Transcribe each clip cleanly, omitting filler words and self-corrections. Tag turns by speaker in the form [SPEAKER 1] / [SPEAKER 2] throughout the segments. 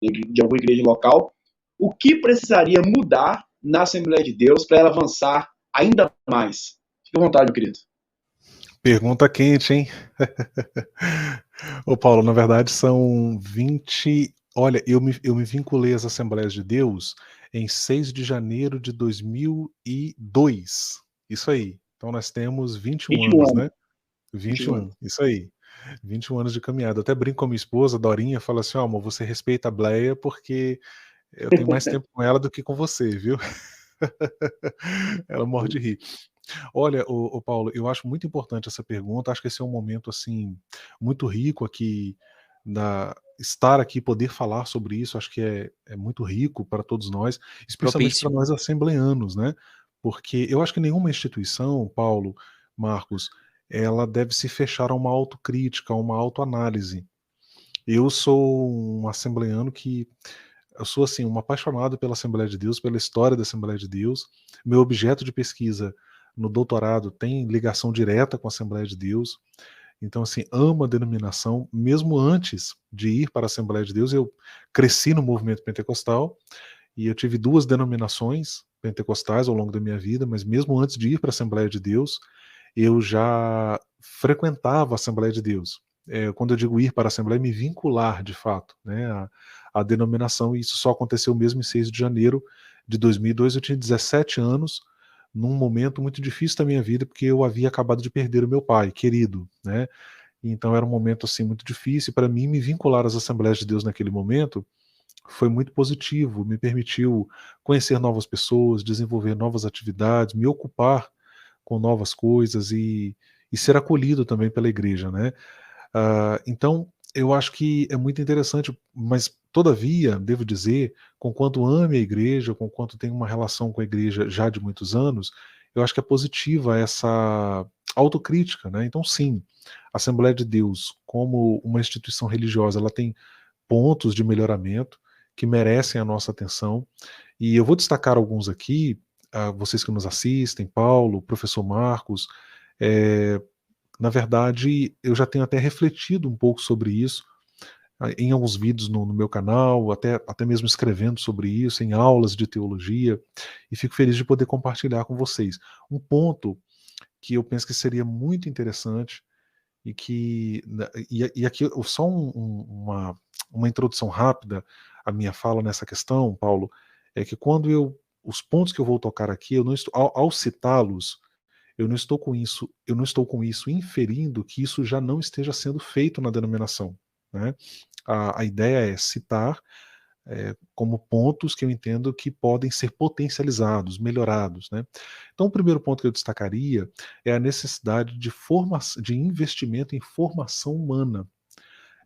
[SPEAKER 1] de alguma igreja local, o que precisaria mudar na Assembleia de Deus para ela avançar ainda mais? Fique à vontade, meu querido.
[SPEAKER 2] Pergunta quente, hein? Ô Paulo, na verdade são 20. Olha, eu me vinculei às Assembleias de Deus em 6 de janeiro de 2002. Isso aí. Então nós temos 21
[SPEAKER 1] 21
[SPEAKER 2] anos,
[SPEAKER 1] anos.
[SPEAKER 2] né?
[SPEAKER 1] 21
[SPEAKER 2] 21,
[SPEAKER 1] anos.
[SPEAKER 2] isso aí. 21 anos de caminhada. Eu até brinco com a minha esposa, Dorinha, fala assim: ó, amor, você respeita a Bleia porque eu tenho mais tempo com ela do que com você, viu? Ela morre de rir. Olha, ô Paulo, eu acho muito importante essa pergunta. Acho que esse é um momento assim muito rico aqui estar aqui, poder falar sobre isso. Acho que é muito rico para todos nós, especialmente para
[SPEAKER 3] Propício.
[SPEAKER 2] nós assembleanos, né? Porque eu acho que nenhuma instituição, Paulo, Marcos, ela deve se fechar a uma autocrítica, a uma autoanálise. Eu sou um assembleano que eu sou assim um apaixonado pela Assembleia de Deus, pela história da Assembleia de Deus. Meu objeto de pesquisa no doutorado tem ligação direta com a Assembleia de Deus. Então, assim, amo a denominação. Mesmo antes de ir para a Assembleia de Deus, eu cresci no movimento pentecostal e eu tive 2 denominações pentecostais ao longo da minha vida, mas mesmo antes de ir para a Assembleia de Deus, eu já frequentava a Assembleia de Deus. Quando eu digo ir para a Assembleia, me vincular de fato, né, à denominação, e isso só aconteceu mesmo em 6 de janeiro de 2002. Eu tinha 17 anos, num momento muito difícil da minha vida, porque eu havia acabado de perder o meu pai querido, né? Então era um momento assim muito difícil para mim. Me vincular às Assembleias de Deus naquele momento foi muito positivo, me permitiu conhecer novas pessoas, desenvolver novas atividades, me ocupar com novas coisas e ser acolhido também pela igreja, né? Então, eu acho que é muito interessante, mas todavia, devo dizer, conquanto ame a igreja, conquanto tenho uma relação com a igreja já de muitos anos, eu acho que é positiva essa autocrítica, né? Então, sim, a Assembleia de Deus, como uma instituição religiosa, ela tem pontos de melhoramento que merecem a nossa atenção, e eu vou destacar alguns aqui, vocês que nos assistem, Paulo, professor Marcos. é, Na verdade, eu já tenho até refletido um pouco sobre isso em alguns vídeos no meu canal, até mesmo escrevendo sobre isso, em aulas de teologia, e fico feliz de poder compartilhar com vocês. Um ponto que eu penso que seria muito interessante e e aqui só uma introdução rápida à minha fala nessa questão, Paulo, é que os pontos que eu vou tocar aqui, eu não estou, ao citá-los, eu não estou com isso inferindo que isso já não esteja sendo feito na denominação, né? A ideia é citar como pontos que eu entendo que podem ser potencializados, melhorados, né? Então, o primeiro ponto que eu destacaria é a necessidade de investimento em formação humana.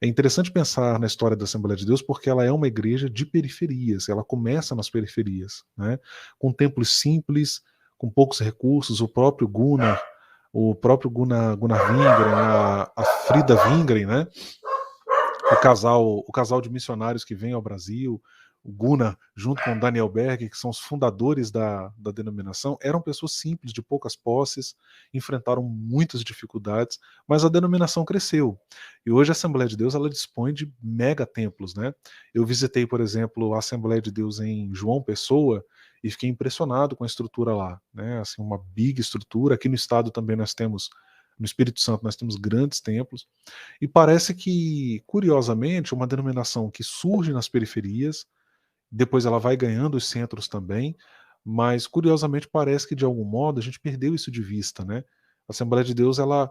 [SPEAKER 2] É interessante pensar na história da Assembleia de Deus porque ela é uma igreja de periferias, ela começa nas periferias, né? Com templos simples, com poucos recursos. O próprio Gunnar Wingren, a Frida Wingren, né? O casal de missionários que vem ao Brasil, o Gunnar, junto com o Daniel Berg, que são os fundadores da denominação, eram pessoas simples, de poucas posses, enfrentaram muitas dificuldades, mas a denominação cresceu. E hoje a Assembleia de Deus ela dispõe de mega templos, né? Eu visitei, por exemplo, a Assembleia de Deus em João Pessoa e fiquei impressionado com a estrutura lá, né? Assim, uma big estrutura. Aqui no estado também nós temos, no Espírito Santo, nós temos grandes templos. E parece que, curiosamente, uma denominação que surge nas periferias, depois ela vai ganhando os centros também, mas curiosamente parece que de algum modo a gente perdeu isso de vista, né? A Assembleia de Deus ela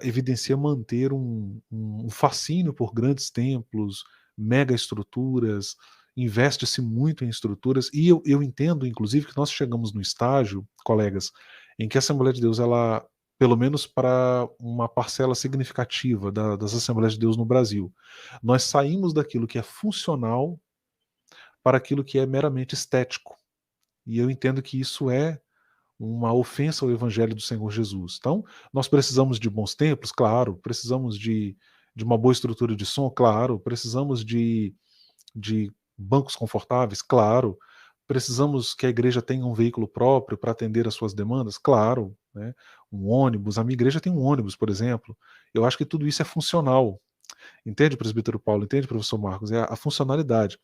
[SPEAKER 2] evidencia manter um fascínio por grandes templos, mega estruturas, investe-se muito em estruturas, e eu entendo, inclusive, que nós chegamos no estágio, colegas, em que a Assembleia de Deus, ela, pelo menos para uma parcela significativa das Assembleias de Deus no Brasil, nós saímos daquilo que é funcional para aquilo que é meramente estético. E eu entendo que isso é uma ofensa ao Evangelho do Senhor Jesus. Então, nós precisamos de bons templos, claro, precisamos de uma boa estrutura de som, claro, precisamos de bancos confortáveis, claro, precisamos que a igreja tenha um veículo próprio para atender às suas demandas, claro, né? Um ônibus, a minha igreja tem um ônibus, por exemplo. Eu acho que tudo isso é funcional. Entende, presbítero Paulo? Entende, professor Marcos? É a funcionalidade.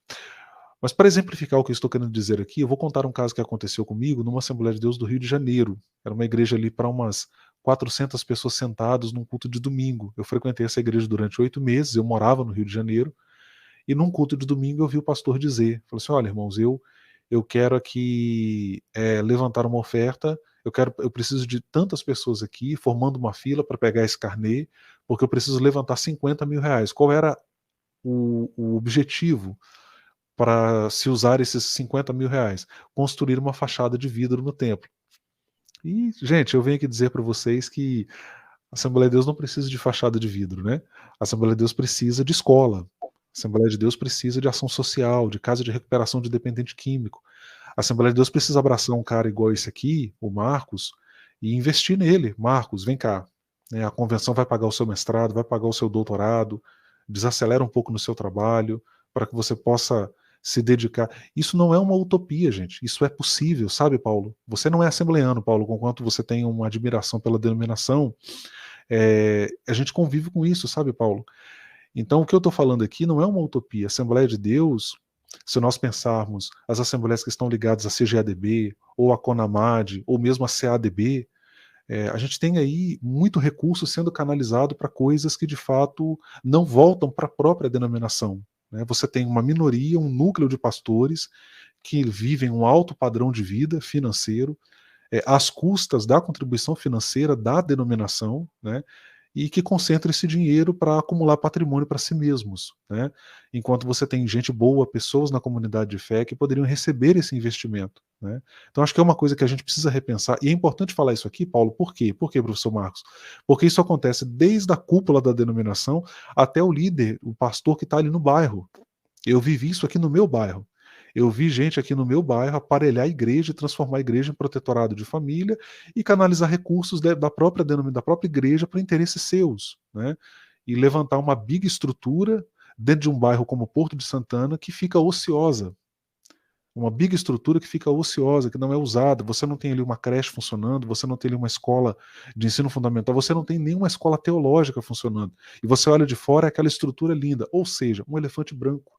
[SPEAKER 2] Mas para exemplificar o que eu estou querendo dizer aqui, eu vou contar um caso que aconteceu comigo numa Assembleia de Deus do Rio de Janeiro. Era uma igreja ali para umas 400 pessoas sentadas num culto de domingo. Eu frequentei essa igreja durante 8 meses, eu morava no Rio de Janeiro, e num culto de domingo eu vi o pastor dizer, falou assim, olha irmãos, eu quero aqui levantar uma oferta, eu preciso de tantas pessoas aqui, formando uma fila para pegar esse carnê, porque eu preciso levantar 50 mil reais. Qual era o objetivo para se usar esses 50 mil reais? Construir uma fachada de vidro no templo. E, gente, eu venho aqui dizer para vocês que a Assembleia de Deus não precisa de fachada de vidro, né? A Assembleia de Deus precisa de escola. A Assembleia de Deus precisa de ação social, de casa de recuperação de dependente químico. A Assembleia de Deus precisa abraçar um cara igual esse aqui, o Marcos, e investir nele. Marcos, vem cá. Né, a convenção vai pagar o seu mestrado, vai pagar o seu doutorado, desacelera um pouco no seu trabalho, para que você possa se dedicar. Isso não é uma utopia, gente. Isso é possível, sabe, Paulo? Você não é assembleano, Paulo, conquanto você tem uma admiração pela denominação. A gente convive com isso, sabe, Paulo? Então, o que eu estou falando aqui não é uma utopia. A Assembleia de Deus, se nós pensarmos as assembleias que estão ligadas à CGADB, ou à CONAMAD, ou mesmo à CADB, a gente tem aí muito recurso sendo canalizado para coisas que de fato não voltam para a própria denominação. Né? Você tem uma minoria, um núcleo de pastores que vivem um alto padrão de vida financeiro, às custas da contribuição financeira da denominação, né? E que concentra esse dinheiro para acumular patrimônio para si mesmos, né? Enquanto você tem gente boa, pessoas na comunidade de fé que poderiam receber esse investimento, né? Então acho que é uma coisa que a gente precisa repensar, e é importante falar isso aqui, Paulo, por quê? Por quê, professor Marcos? Porque isso acontece desde a cúpula da denominação até o líder, o pastor que está ali no bairro. Eu vivi isso aqui no meu bairro. Eu vi gente aqui no meu bairro aparelhar a igreja e transformar a igreja em protetorado de família e canalizar recursos da própria da própria igreja para interesses seus, né? E levantar uma big estrutura dentro de um bairro como Porto de Santana que fica ociosa. Uma big estrutura que fica ociosa, que não é usada. Você não tem ali uma creche funcionando, você não tem ali uma escola de ensino fundamental, você não tem nenhuma escola teológica funcionando. E você olha de fora, é aquela estrutura linda, ou seja, um elefante branco.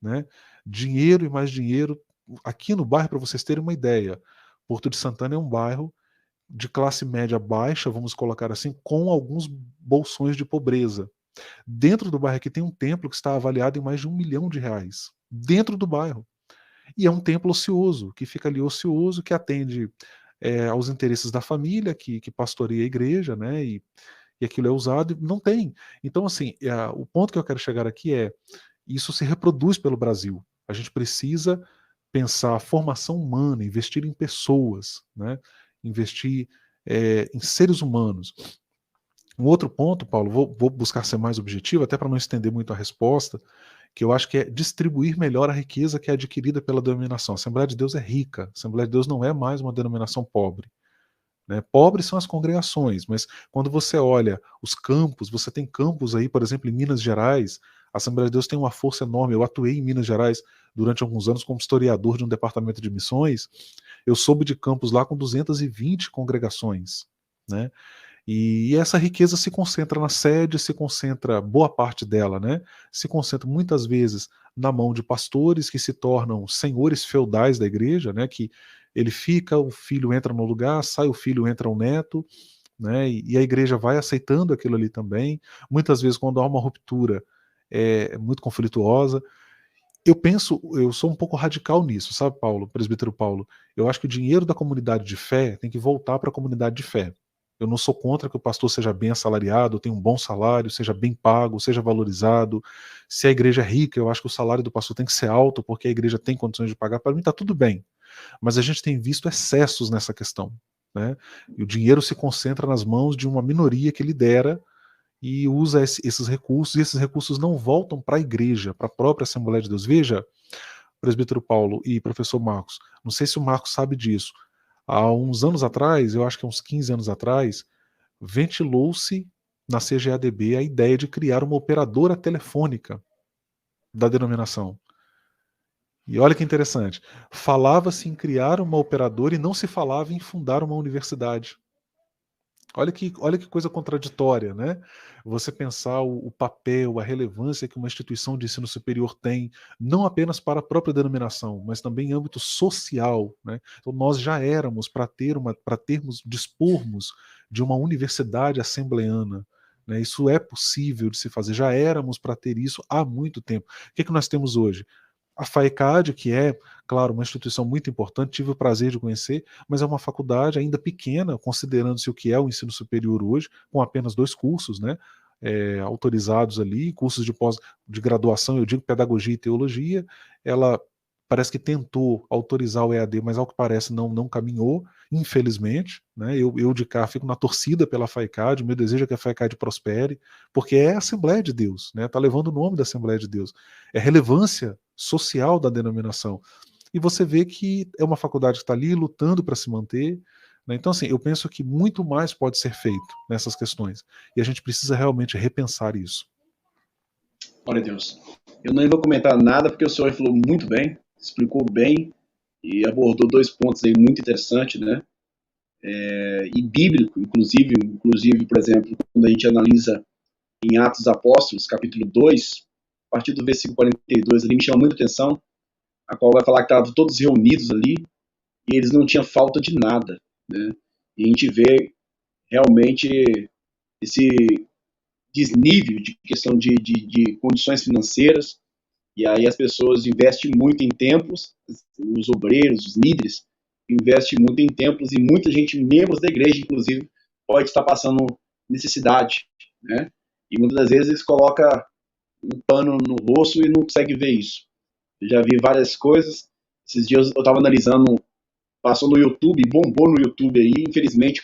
[SPEAKER 2] Né? Dinheiro e mais dinheiro. Aqui no bairro, para vocês terem uma ideia, Porto de Santana é um bairro de classe média baixa, vamos colocar assim, com alguns bolsões de pobreza. Dentro do bairro aqui tem um templo que está avaliado em mais de R$ 1 milhão. Dentro do bairro. E é um templo ocioso, que fica ali ocioso, que atende aos interesses da família, que pastoreia a igreja, né? E aquilo é usado e não tem. Então, assim, o ponto que eu quero chegar aqui é isso se reproduz pelo Brasil. A gente precisa pensar a formação humana, investir em pessoas, né? Investir em seres humanos. Um outro ponto, Paulo, vou buscar ser mais objetivo, até para não estender muito a resposta, que eu acho que é distribuir melhor a riqueza que é adquirida pela denominação. A Assembleia de Deus é rica, a Assembleia de Deus não é mais uma denominação pobre. Né? Pobres são as congregações, mas quando você olha os campos, você tem campos aí, por exemplo, em Minas Gerais, a Assembleia de Deus tem uma força enorme. Eu atuei em Minas Gerais durante alguns anos como historiador de um departamento de missões. Eu soube de campos lá com 220 congregações, né? E essa riqueza se concentra na sede, se concentra, boa parte dela, né? Se concentra muitas vezes na mão de pastores que se tornam senhores feudais da igreja, né? Que ele fica, o filho entra no lugar, sai o filho, entra o neto, né? E a igreja vai aceitando aquilo ali também. Muitas vezes, quando há uma ruptura, é muito conflituosa. Eu sou um pouco radical nisso, sabe, Paulo, presbítero Paulo? Eu acho que o dinheiro da comunidade de fé tem que voltar para a comunidade de fé. Eu não sou contra que o pastor seja bem assalariado, tenha um bom salário, seja bem pago, seja valorizado. Se a igreja é rica, eu acho que o salário do pastor tem que ser alto, porque a igreja tem condições de pagar. Para mim está tudo bem. Mas a gente tem visto excessos nessa questão, né? E o dinheiro se concentra nas mãos de uma minoria que lidera e usa esses recursos, e esses recursos não voltam para a igreja, para a própria Assembleia de Deus. Veja, presbítero Paulo e professor Marcos, não sei se o Marcos sabe disso, há uns anos atrás, eu acho que há uns 15 anos atrás, ventilou-se na CGADB a ideia de criar uma operadora telefônica da denominação. E olha que interessante, falava-se em criar uma operadora e não se falava em fundar uma universidade. Olha que coisa contraditória, né? Você pensar o papel, a relevância que uma instituição de ensino superior tem, não apenas para a própria denominação, mas também em âmbito social, né? Então nós já éramos para termos, dispormos de uma universidade assembleana, né? Isso é possível de se fazer. Já éramos para ter isso há muito tempo. O que é que nós temos hoje? A FAECAD, que é, claro, uma instituição muito importante, tive o prazer de conhecer, mas é uma faculdade ainda pequena, considerando-se o que é o ensino superior hoje, com apenas 2 cursos, né, autorizados ali, cursos de pós, de graduação, eu digo pedagogia e teologia. Ela parece que tentou autorizar o EAD, mas ao que parece não caminhou, infelizmente, né. Eu de cá fico na torcida pela FAECAD, o meu desejo é que a FAECAD prospere, porque é a Assembleia de Deus, né, está levando o nome da Assembleia de Deus, é relevância social da denominação. E você vê que é uma faculdade que está ali lutando para se manter, né? Então, assim, eu penso que muito mais pode ser feito nessas questões. E a gente precisa realmente repensar isso.
[SPEAKER 1] Glória a Deus. Eu nem vou comentar nada porque o senhor falou muito bem, explicou bem e abordou 2 pontos aí muito interessantes, né? E bíblico, inclusive, por exemplo, quando a gente analisa em Atos dos Apóstolos, capítulo 2, a partir do versículo 42, ali me chama muita atenção, a qual vai falar que estavam todos reunidos ali e eles não tinham falta de nada, né? E a gente vê realmente esse desnível de questão de condições financeiras, e aí as pessoas investem muito em templos, os obreiros, os líderes, investem muito em templos, e muita gente, membros da igreja, inclusive, pode estar passando necessidade, né? E muitas das vezes eles colocam um pano no rosto e não consegue ver isso. Eu já vi várias coisas, esses dias eu estava analisando, passou no YouTube, bombou no YouTube aí, infelizmente,